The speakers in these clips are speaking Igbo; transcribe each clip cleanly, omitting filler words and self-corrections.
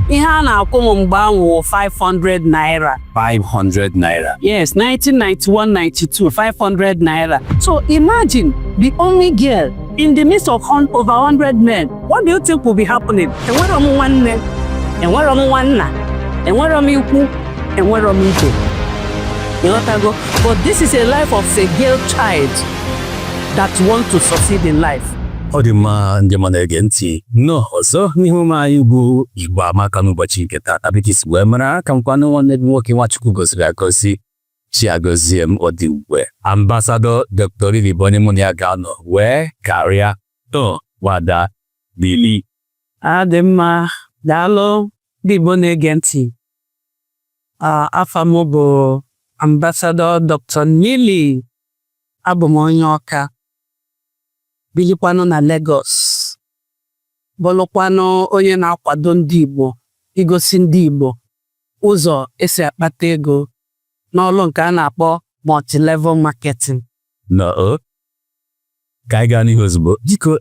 ihe a na-akwụ m mgbe ahụ 500 naira. 500 naira. Yes, 1991-92, 500 naira. So imagine the only girl in the midst of over 100 men. What do you think will be happening? Enwere m nwanne, enwere m nwanna, enwere m ikwu, enwere m ibe. You know what I go? But this is a life of a girl child that wants to succeed in life. Ọ dị mma ndị mmadụ na-ege ntị ọzọ n'ihu m anyị bụ Igbo Amaka n'ụbọchị nke taata biko isi wee mara aka nkwanụ nwanne gị nwoke Nwachukwu goziri agozi chi agọzie m ọ dị ugwe ambasadọ Dr. Lily bụ onye mụ na ya ga-anọ wee karịa wada Lily. Dị mma, daalụ ndị Igbo na-ege ntị. Afa m bụ ambasadọ Dr. Lily, abụ m onye Ọka, bilikwanụ na Lagos, bụrụkwanụ onye na-akwado ndị Igbo igosi ndị Igbo ụzọ esi akpata ego n'ọrụ nke a na-akpọ multi-level marketing. Ka anyị gaa n'ihu ozugbo biko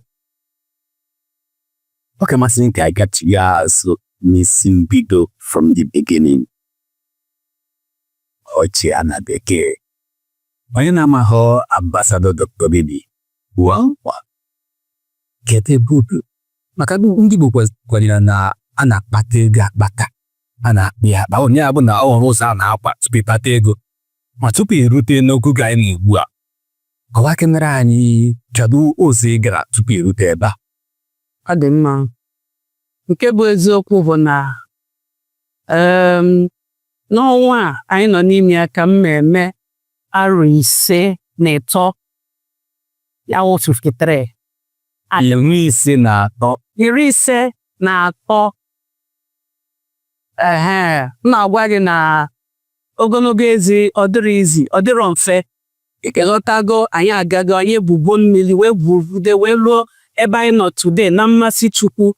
ọ ka masị ka anyị gachi ya azụ n'isi mbido from the beginning. Ochie na bekee onye na-amaghọ ambasadọ Dr. Lily kete budu maka ndị Igbo kwenyere na a na-akpata ego akpata, a na-akpị ya akpa onye abụ na ọrụ ụzọ a na-akwa tupu ịkpata ego. Ma tupu irute n'okwu ga anyị na ugbu a, ọwa kenere anyị kedu ụzọ ị gara tupu irute ebe a? Ọ dị mma. Nke bụ eziokwu bụ na n'ọnwa a anyị nọ n'ime ya ka m eme arọ 53 ya wụ 53. 53. 53. M na-agwa gị na ogologo ezi ọ dịrọ mfe. Ịghọtago, anyị agago, anyị ebubo mmiri wee burude wee ruo ebe anyị nọ today na mmasị Chukwu,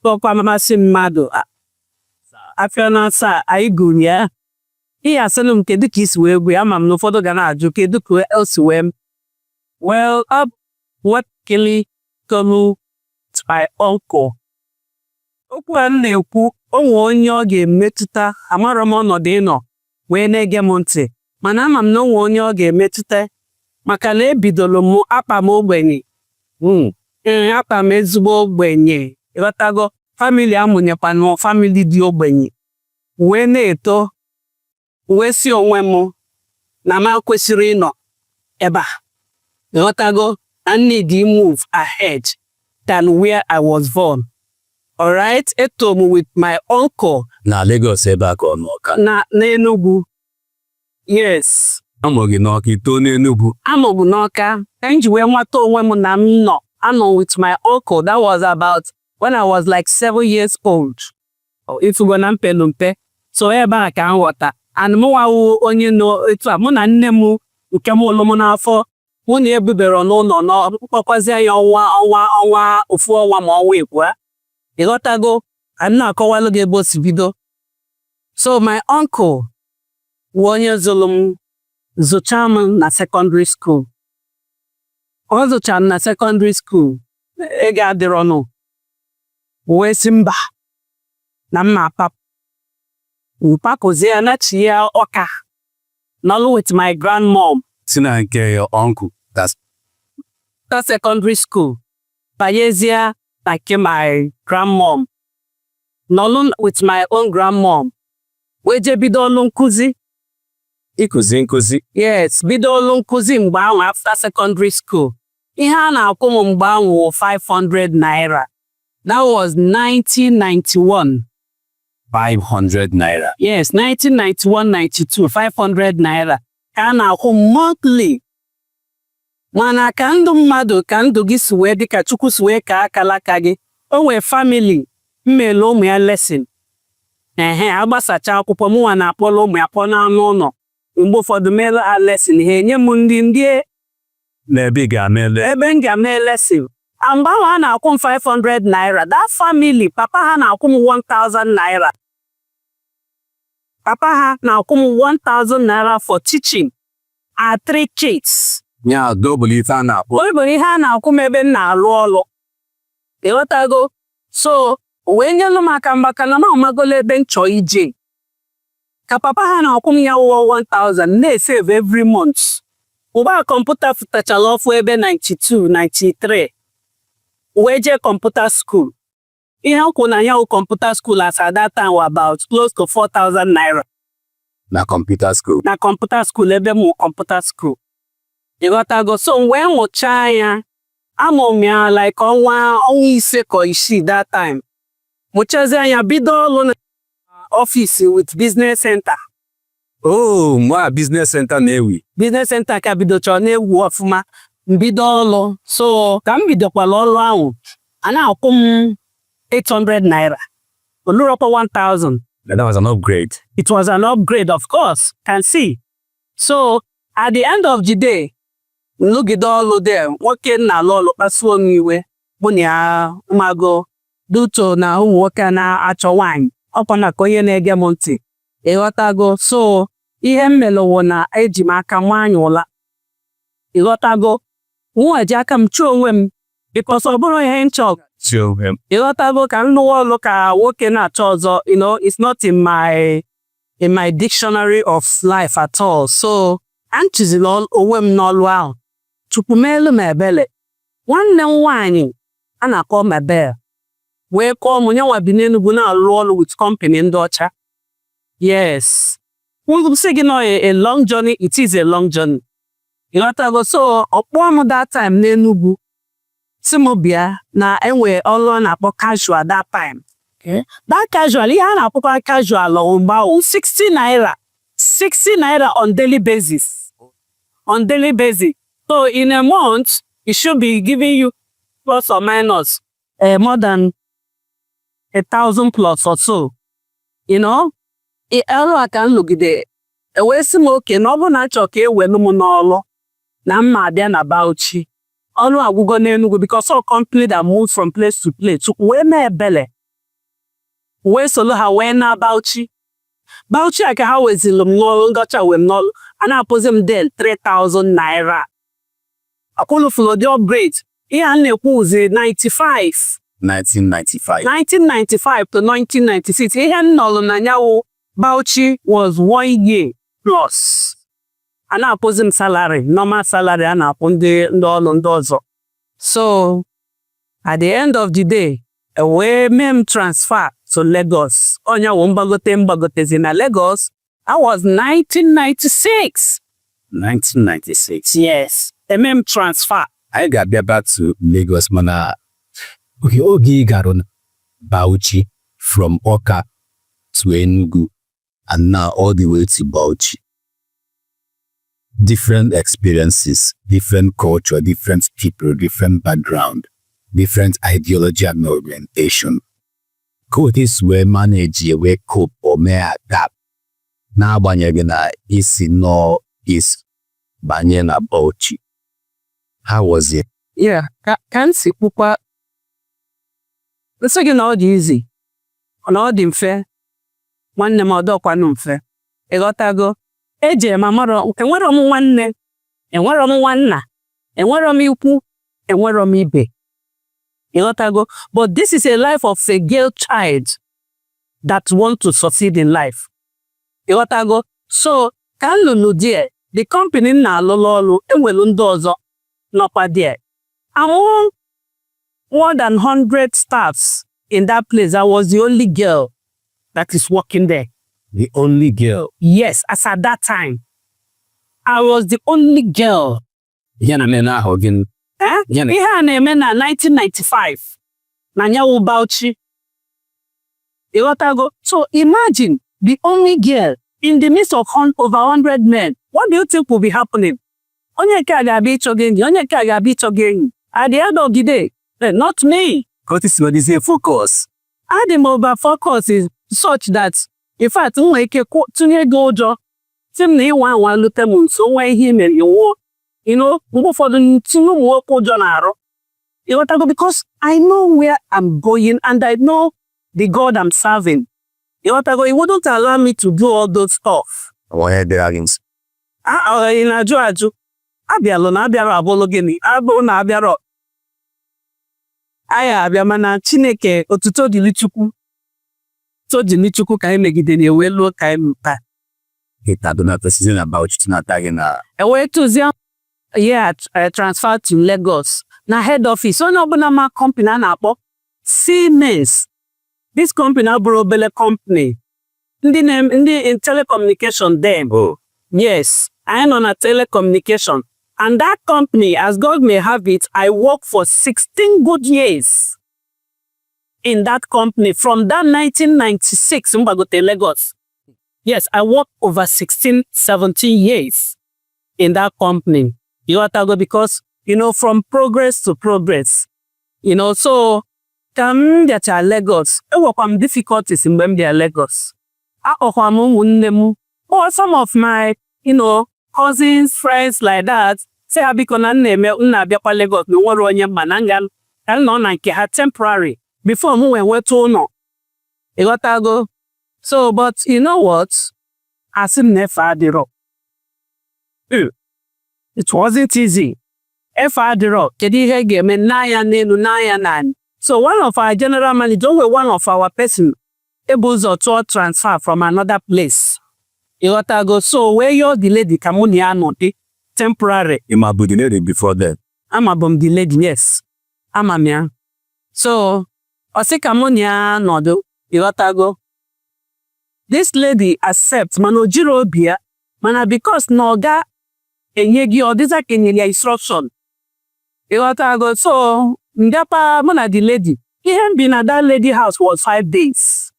tọkwa mmasị mmadụ. Afịa na asaa anyị gụrụ ya. Ihe asịrị m kedu ka isi wee gwe, ama m na ụfọdụ ga na-ajụ kedu ka esi wee well up what kili to my uncle. Okwu a na-ekwu onwe onye ọ ga-emetụta, amara m ọnọdụ ịnọ wee na-ege m ntị, mana ama m na onwe onye ọ ga-emetụta maka na ebidoro m akpa m ogbenye. Akpa m ezigbo ogbenye. Ịghọtago, famili amụnyekwana famili dị ogbenye. Wee na-eto wee si onwe m na m kwesịrị ịnọ ebe a. Ịghọtago, I need to move ahead than where I was born. All right, eto m with my uncle na Lagos ebe a ka ọ n'Ọka. Na Enugu. Yes. Amụ gị n'Ọka, ito n'Enugu. Amụ bụ n'Ọka. Enji wee nwata onwe m na m nọ. Anọ with my uncle. That was about when I was like 7 years old. Ifugo na mpe. So ebe a ka m ghọta. And mụ nwawu onye nọ etu a, mụ na nne m nke m ụlọ m n'afọ. Mụ na ebubere n'ụlọ n'ọkpọkwazi ya ọnwa ofu ọnwa ma ọnwa ekwa. Ịghọtago, anyị na-akọwalụ gị ebe o si bido. So my uncle wụ onye zụrụ m, zụcha m na secondary school. Ọ zụchara m na secondary school, ego adịrọnụ. Wee si mba na mma mpapụzie ya nachi ya Ọka nọlụ with my grandmom. Si na nke your uncle that's secondary school. Banyezie na nke my grandmom. Nọlụ with my own grandmom. Wee je bido ọlụ nkụzi. Nkụzi? Yes, bido ọlụ nkụzi mgbe ahụ after secondary school. Ihe a na-akwụ m mgbe ahụ 500 naira. That was 1991. 500 naira. Yes, 1991-92, 500 naira. Ka a na-akwụ monthly. Mana ka ndụ mmadụ, ka ndụ gị si wee dị ka Chukwu si wee ka akalaka gị. O nwee family mmele ụmụ ya lesson. Agbasacha akwụkwọ mụnwa na-akpọrọ ụmụ ya pọ n'anụ ụlọ. Mgbe ụfọdụ mere ha lesson, ha enye m ndị n'ebe ị ga-amele. Ebe m ga-amele lesson. Mgbe ahụ a na-akwụ m 500 naira. That family, papa ha na-akwụ m 1,000 naira. Papa ha na-akwụ m 1,000 naira for teaching our 3 kids. Ya double ife a na-akwụ. Ọ bụ ihe a na-akwụ m ebe m na-arụ ọrụ. Ịghọtago? So wee nyelu m aka maka na ọmagolo ebe nchọ ije ka papa ha na-akwụ m ya ụgwọ 1000 na-esave every month. Ụba kọmputa futachala ọfụ ebe 92 93 wee jee kọmputa school. Ihe akwụ na ya kọmputa school as at that time were about close to 4,000 naira. Na computer school. Na kọmputa school ebe mụ kọmputa school. Ịghọtago, so wee mụchaa ya amụ m ya like ọnwa ise ka 6 that time. Mụchazie anya bido ọrụ na office with business center. Oh, mwa business center na-ewi. Business center ka bidochọ na-ewu ọfụma mbido ọrụ. So ka m bidokwala ọrụ ahụ a na-akwụ m 800 naira. Olurọkwa 1,000. That was an upgrade. It was an upgrade, of course, can see. So at the end of the day, nlụgide ọrụ there, nwoke na-alụ ọrụ kpasuo m iwe mụ na ya mago duto na ụmụ nwoke na-achọ nwaanyị ọkwa na ka onye na-ege m ntị. Ịghọtago, so ihe m melụwo na eji m aka nwaanyị ụla. Ịghọtago, nwa ji aka m chụọ onwe m because ọ bụrụ ihe nchọ. Ịghọtago ka m lụọ ọrụ ka nwoke na-achọ ọzọ, you know, it's not in my dictionary of life at all. So I'm choosing onwe m n'ọrụ ahụ. Chukwu meelu m ebele. Nwanne m nwaanyị a na-akpọ Mabel wee kọọ m nyanwa bi n'Enugu na-arụ ọrụ with company ndị ọcha. Yes. Sị gị nọ a long journey, it is a long journey. Ịghọtago, so ọkpọọ m that time n'Enugu si m bịa na enwe ọrụ a na-akpọ casual that time. Okay. That casual, ihe a na-akpọkwa casual mgba 60 naira. 60 naira on daily basis. On daily basis. So in a month, it should be giving you plus or minus more than 1,000 plus or so. You know? Ọrụ aka nlụgide wee sị m oke na ọ bụ na achọ ka ewelu m n'ọrụ na mma abịa na Bauchi. Ọrụ agwụgo n'Enugu because all company that move from place to place. Chukwu wee mee ebele. Wee solo ha wee na Bauchi. Bauchi aka ha wezilụ m n'ọrụ ngọcha wee m n'ọrụ. A na-apụzi m del 3,000 naira. Akwụlụfụlụ dị upgrade. Ihe a na-ekwu uzi 95. 1995. 1995 to 1996. Ihe m nọrụ na nyawo Bauchi was 1 year plus. A na-apụzi m salary, normal salary a na-apụ ndị ọrụ ndị ọzọ. So at the end of the day, wee mee m transfer to Lagos. Onye wụ mgbagotezi na Lagos. That was 1996. 1996. Yes. Eme m transfer. Anyị ga-abịa back to Lagos mana oge ị gara na Bauchi from Awka to Enugu and now all the way to Bauchi. Different experiences, different culture, different people, different background, different ideology and orientation. Coaches were manage wee cope or may adapt. N'agbanyeghị na isi no is banye na Bauchi. How was it? Yeah, ka m si kwukwa. Nsị gị na ọ dị easy. Na ọ dị mfe. Nwanne m ọdọkwanụ mfe. Ịghọtago? Eje ma mara enwere m nwanne, enwere m nwanna, enwere m ikwu, enwere m ibe. Ịghọtago? But this is a life of a girl child that want to succeed in life. Ịghọtago? So, ka m lụrụ die, the company na-alụlụ ọrụ enwelu ndị ọzọ nọkwa die. Among more than 100 staffs in that place, I was the only girl that is working there. The only girl? Yes, as at that time. I was the only girl. Ihe na-eme n'ahụ gị? Ihe a na-eme na 1995 na nyawu Bauchi. Ịghọtago? So imagine the only girl in the midst of over 100 men. What do you think will be happening? Onye nke a ga-abịa ịchọ gị enyi, onye nke a ga-abịa ịchọ gị enyi. At the end of the day, not me. Because what is a focus? Adị m over focus is such that, in fact, nwere ike tụnye gị ụjọ. Sị m na ịnwa anwa lute m nso nwa ihe mere iwuo. You know, mgbe ụfọdụ tinye ụmụ nwoke ụjọ na-arụ. Ịghọtago, because I know where I'm going and I know the God I'm serving. Ịghọtago, he wouldn't allow me to do all those stuff. Why the arguments? Ị na-ajụ ajụ. Abịalụ na abịara abụlụ gịnị? Abụ na abịara anyị abịa mana Chineke otuto dịrị Chukwu ka anyị megide na-ewe luo ka anyị mụta Donata sizi na Bauchi na-ata gị na ewee tụzie transfer to Lagos na head office onye ọbụla ma company a na-akpọ Siemens. This company abụrụ obele company ndị in telecommunication them. Yes, anyị nọ na telecommunication. And that company, as God may have it, I worked for 16 good years in that company from that 1996 in Bagote, Lagos. Yes, I worked over 16, 17 years in that company. You know what, because, from progress to progress, so come to Lagos, I work on difficulties in Lagos. Or some of my, cousins, friends like that, say biko na nna-eme nna abịakwa Lagos na nwere onye mma na nga nọ na nke ha temporary before m wee nweta ụlọ. Ịghọtago? So, but you know what? Asị m na efe adịrọ. It wasn't easy. Efe adịrọ. Kedu ihe ga-eme n'anya n'elu n'anya n'anyị? So one of our general manager, one of our person, able ụzọ tụọ transfer from another place. Ịghọtago? So where your the lady ka mụ na ya nọdị temporary. Ima bụ the lady before that. Ama bụ the lady, yes. Ama m ya. So ọ sị ka mụ na ya nọdụ. Ịghọtago? This lady accept mana o jiri obi ya mana because na ọ ga enye gị ọ dịza ka enyere ya instruction. Ịghọtago? So ndapa mụ na the lady. Ihe m bi na that lady house was 5 days.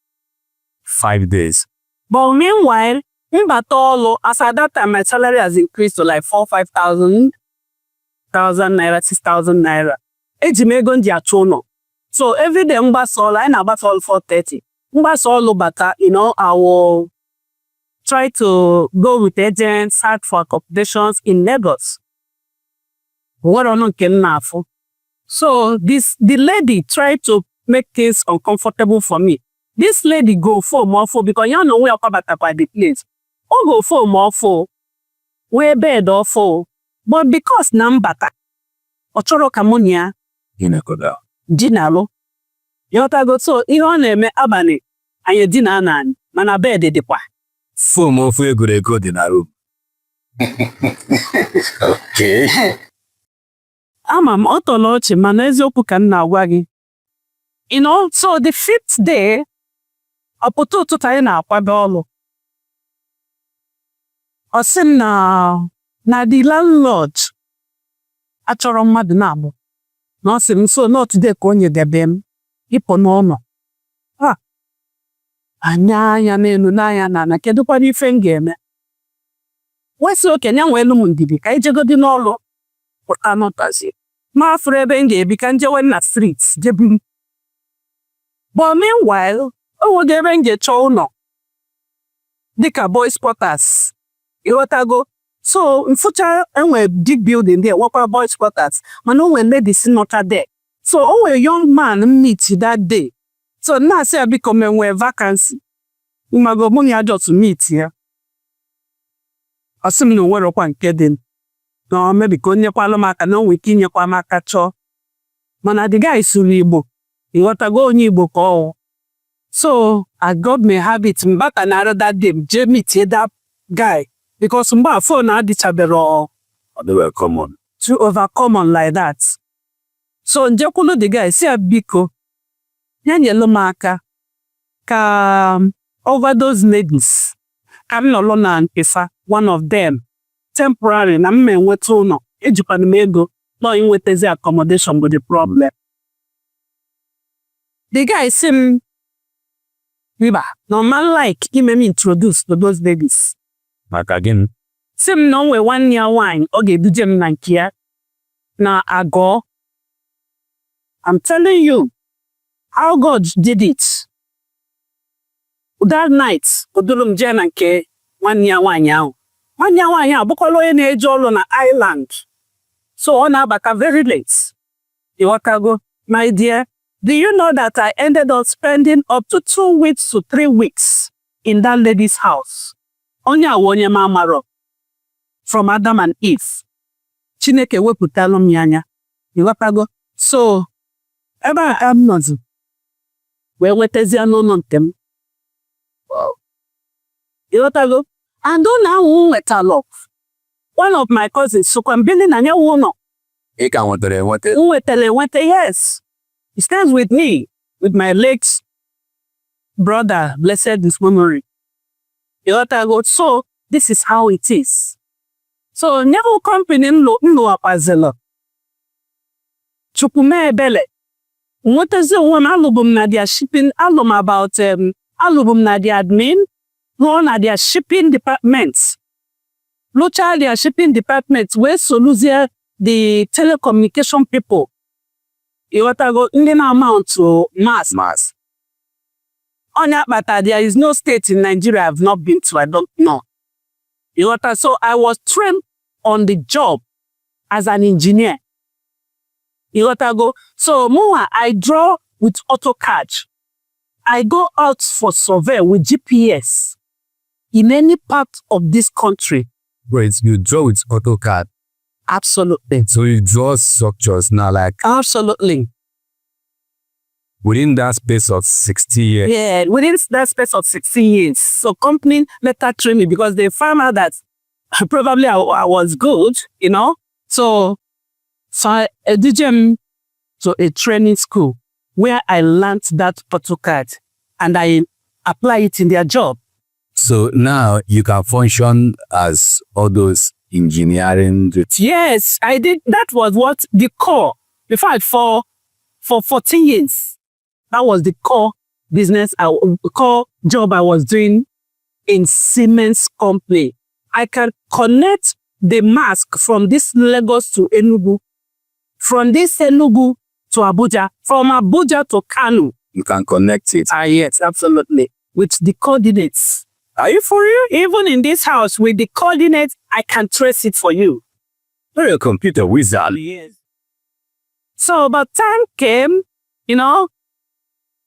5 days. But meanwhile, mbata ọlụ, as at that time, my salary has increased to like 4,000, 5,000 naira, 6,000 naira. Eji m ego ndị achụ ụlọ. So every day mgbasa ọlụ, anyị na-agbasa ọlụ 4:30. Mgbasa ọlụ bata, I will try to go with agents, search for accommodations in Lagos. Nwere ọnụ nke m na-afụ. So the lady tried to make things uncomfortable for me. This lady go for more for because you know we are covered by the place. O go for more for we bed or for, but because nambata ochoro kamonia Inakoda. Dinalo. Yotago so ihe ọ na-eme abani anyị dina nan mana bed dịkwa. Foam ofu ego dị na room. Okay. Ama m ọ tọrọ ọchị mana eziokwu ka m na-agwa gị. So the 5th day, ọpụta ụtụtụ anyị na-akwabe ọlụ. Ọ sị m na the landlord achọrọ mmadụ na-abụ. Na ọ sị m so not today ka onye debe m ịpụ n'ụlọ. Anya n'elu n'anya na kedụkwana ife m ga-eme. Wesị okenye nwee elu m ndidi ka ijegodi n'ọlụ pụta nọtazi. Ma afụrụ ebe m ga-ebi ka njewe na street jebi. But meanwhile, o nwere ebe m ga-echọ ụlọ dịka boys quarters. Ịghọtago? So mfụcha enwe big building there, nwekwa boys quarters, mana o nwere ladies nọcha there. So o nwere young man meet that day. So na-asị ya biko m enwe vacancy. Imago mụ ya just meet ya. Ọ sị m na o nwerọkwa nke dị. No, maybe ka o nyekwalụ m aka na o nwere ike inyekwa m aka chọọ. Mana the guy sụrụ Igbo. Ịghọtago onye Igbo ka ọ. So I got my habit mbata na that day je meet that guy because mgbe phone adịchabero They were common. too overcommon like that. So njekwulu the guy si biko ya nyelu m aka ka over those ladies ka m nọlụ na nkesa one of them temporary na m enweta ụlọ ejikwana m ego nọ inwetezi accommodation bụ the problem. The guy seemed riba no man like ime me introduce to those ladies. Maka again. Sim no we 1 year wine ọ ga-eduje m na nke ya na agọ. I'm telling you how God did it. That night, oduru m je na nke 1 year wine ahụ. 1 year wine ahụ bụkwala onye na-eje ọlụ na island. So ọ na-abata very late. Ịghọtago, my dear. Do you know that I ended up spending up to 2 weeks to 3 weeks in that lady's house? Onye awo onye mamaro. From Adam and Eve. Chineke wepụtalụ m ya anya. Ịghọtago? So, ebe a m nọzi wee nwetazie n'ụlọ nke m. Ịghọtago? And ụlọ ahụ m nwetalụ, one of my cousins sokwa mbili na nyewe ụlọ. Ị ka nwetara enweta? M nwetara enweta, yes. He stands with me, with my late brother, blessed his memory. Ịghọtago? So, this is how it is. So, nyewe company nlo akwazilo. Chukwu mee ebele. Nwetazi onwe m alụbụ m na their shipping, alụm about, alụbụ m na their admin, rụọ na their shipping department. Lụchaa their shipping department wee soluzie the telecommunication people. Ịghọtago? Ndị na-amount to mass. Onye akpata, there is no state in Nigeria I've not been to, I don't know. Ịghọta? So I was trained on the job as an engineer. Ịghọtago? So I draw with AutoCAD. I go out for survey with GPS in any part of this country. Wait, you draw with AutoCAD? Absolutely. So you draw structures now, like? Absolutely. Within that space of 60 years? Yeah, within that space of 60 years. So company later trained me because they found out that probably I was good, you know. So I did to a training school where I learned that AutoCAD and I apply it in their job. So now you can function as all those engineering. Yes, I did. That was what the core. In fact, for 14 years, that was the core business, core job I was doing in Siemens company. I can connect the mask from this Lagos to Enugu, from this Enugu to Abuja, from Abuja to Kano. You can connect it. Yes, absolutely. With the coordinates. Are you for real? Even in this house, with the coordinates, I can trace it for you. You're a computer wizard. Yes. So about time came, you know,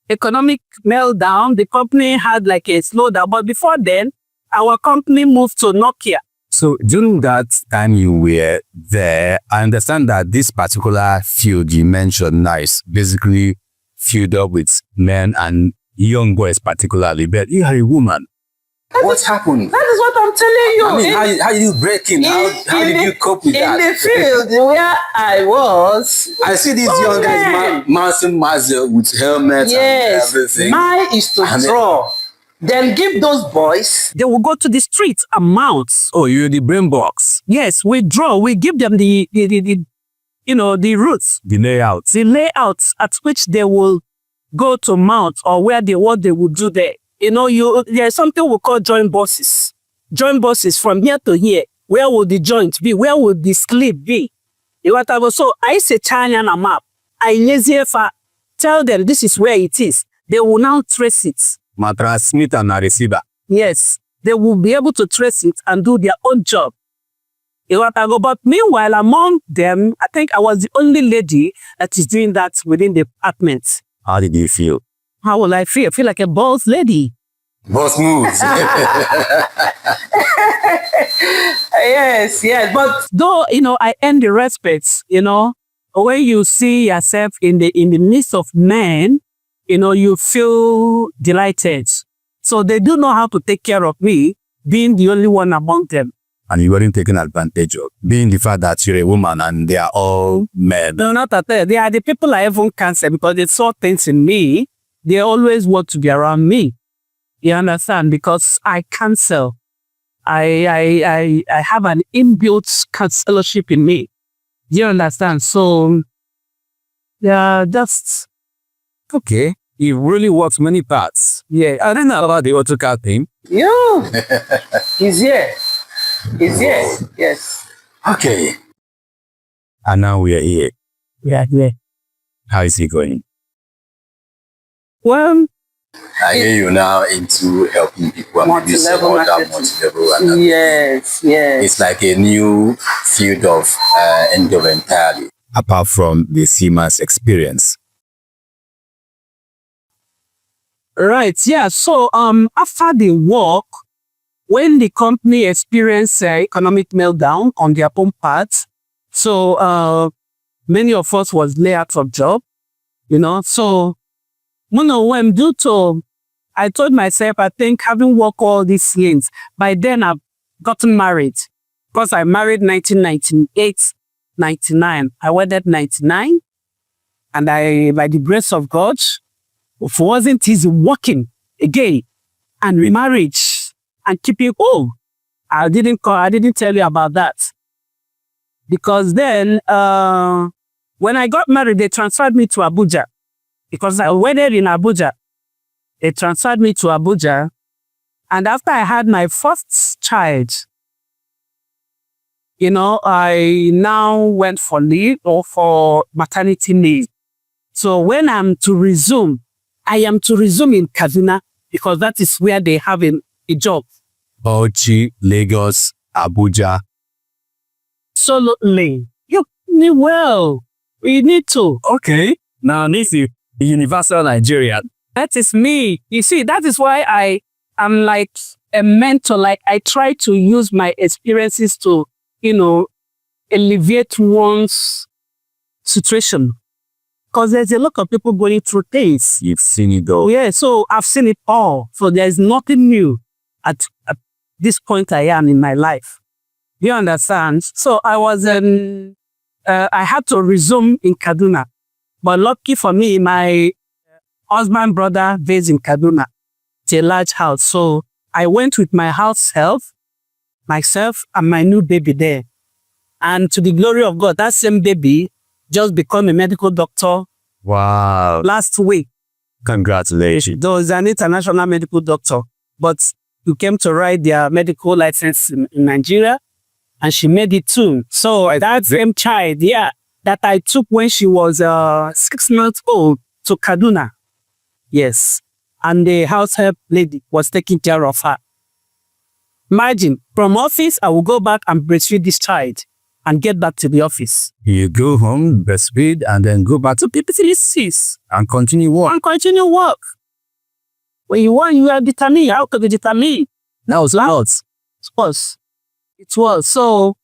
economic meltdown. The company had like a slowdown. But before then, our company moved to Nokia. So during that time you were there, I understand that this particular field you mentioned now is basically filled up with men and young boys particularly, but you are a woman. What happened? That is what I'm telling you. I mean, how did you break in? How did you cope with that? In the field where I was. I see these young guys mounting muzzle with helmets and everything. Mine is to draw. Then give those boys. They will go to the streets and mount. Oh, you're the brain box. Yes, we draw. We give them the the routes. The layouts. The layouts at which they will go to mount or what they will do there. You know, there's something we call joint buses. Joint buses from here to here. Where would the joint be? Where would the sleep be? So I say China on a map. I tell them this is where it is. They will now trace it. Transmitter and receiver. Yes, they will be able to trace it and do their own job. But meanwhile, among them, I think I was the only lady that is doing that within the apartment. How did you feel? How will I feel? I feel like a boss lady. Boss moves. Yes. But though, I earn the respect, when you see yourself in the midst of men, you feel delighted. So they do know how to take care of me, being the only one among them. And you weren't taken advantage of, being the fact that you're a woman and they are all men. No, not at all. They are the people I even cancel because they saw things in me. They always want to be around me. You understand? Because I cancel. I have an inbuilt cancellership in me. You understand? So, yeah, just... Okay. It really works many parts. Yeah. I don't know about the AutoCAD thing. Yeah. He's here. Yes. Okay. And now we are here. Yeah. How is it going? Well, I hear you now into helping people multi-level marketing. Yes. It's like a new field of endeavor entirely, apart from the Siemens experience. Right. Yeah. So, after the work, when the company experienced economic meltdown on their own part, so many of us was laid out of job. So, when due to, I told myself, I think having worked all these years, by then I've gotten married. Because I married 1998, 99. I wedded 99. And by the grace of God, it wasn't easy working again and remarriage and keeping home. I didn't tell you about that. Because then, when I got married, they transferred me to Abuja. Because I wedded in Abuja. They transferred me to Abuja. And after I had my first child, I now went for leave or for maternity leave. So when I'm to resume, I am to resume in Kaduna because that is where they have a job. Bauchi, Lagos, Abuja. Absolutely. You need well. We need to. Okay. Now, this is universal Nigeria. That is me. You see, that is why I am like a mentor. Like I try to use my experiences to, alleviate one's situation. Because there's a lot of people going through things. You've seen it though. Yeah, so I've seen it all. So there's nothing new at this point I am in my life. You understand? So I was, I had to resume in Kaduna. But lucky for me, my husband, brother, based in Kaduna. It's a large house. So I went with my house help, myself, and my new baby there. And to the glory of God, that same baby just become a medical doctor. Wow. Last week. Congratulations. Though he's an international medical doctor, but he came to write their medical license in Nigeria, and she made it too. So that same child, that I took when she was 6 months old to Kaduna. Yes. And the house help lady was taking care of her. Imagine, from office, I will go back and breastfeed this child and get back to the office. You go home, breastfeed, and then go back to PPCs and continue work. When you want, you are determined. How could you determine? That was loud. It was. So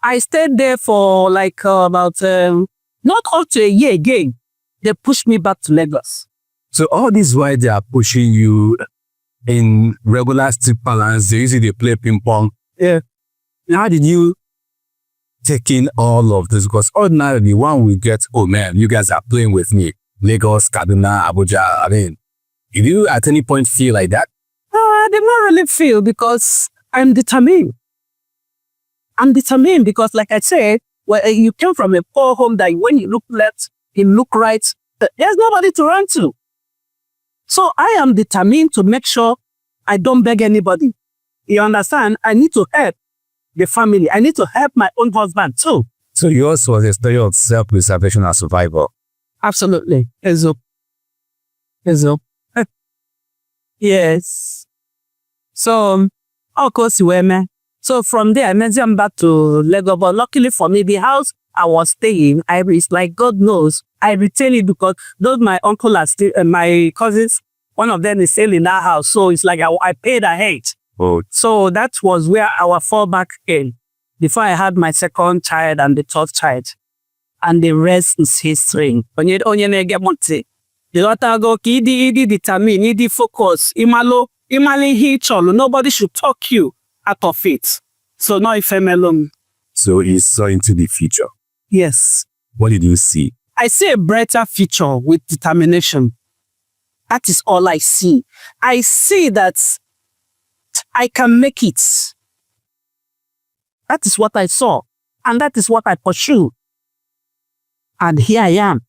I stayed there for like about, not up to a year again. They pushed me back to Lagos. So all this while they are pushing you in regular stick balance, they usually play ping pong. Yeah. How did you take in all of this? Because ordinarily, one will get, oh man, you guys are playing with me. Lagos, Kaduna, Abuja. I mean, did you at any point feel like that? I did not really feel because I'm determined. I'm determined because, like I said, you came from a poor home that when you look left, you look right, there's nobody to run to. So I am determined to make sure I don't beg anybody. You understand? I need to help the family. I need to help my own husband too. So yours was a story of self-preservation and survival. Absolutely. Ezo. Yes. So, of course, so from there, I went back to Lagos. But luckily for me, the house I was staying, it's like God knows, I retain it because those my uncle are still, my cousins, one of them is still in that house. So it's like I paid ahead. Oh. So that was where our fallback came before I had my second child and the third child. And the rest is history. The go determine, focus, nobody should talk you out of it. So now if I'm alone. So he saw into the future. Yes. What did you see? I see a brighter future with determination. That is all I see. I see that I can make it. That is what I saw. And that is what I pursue. And here I am.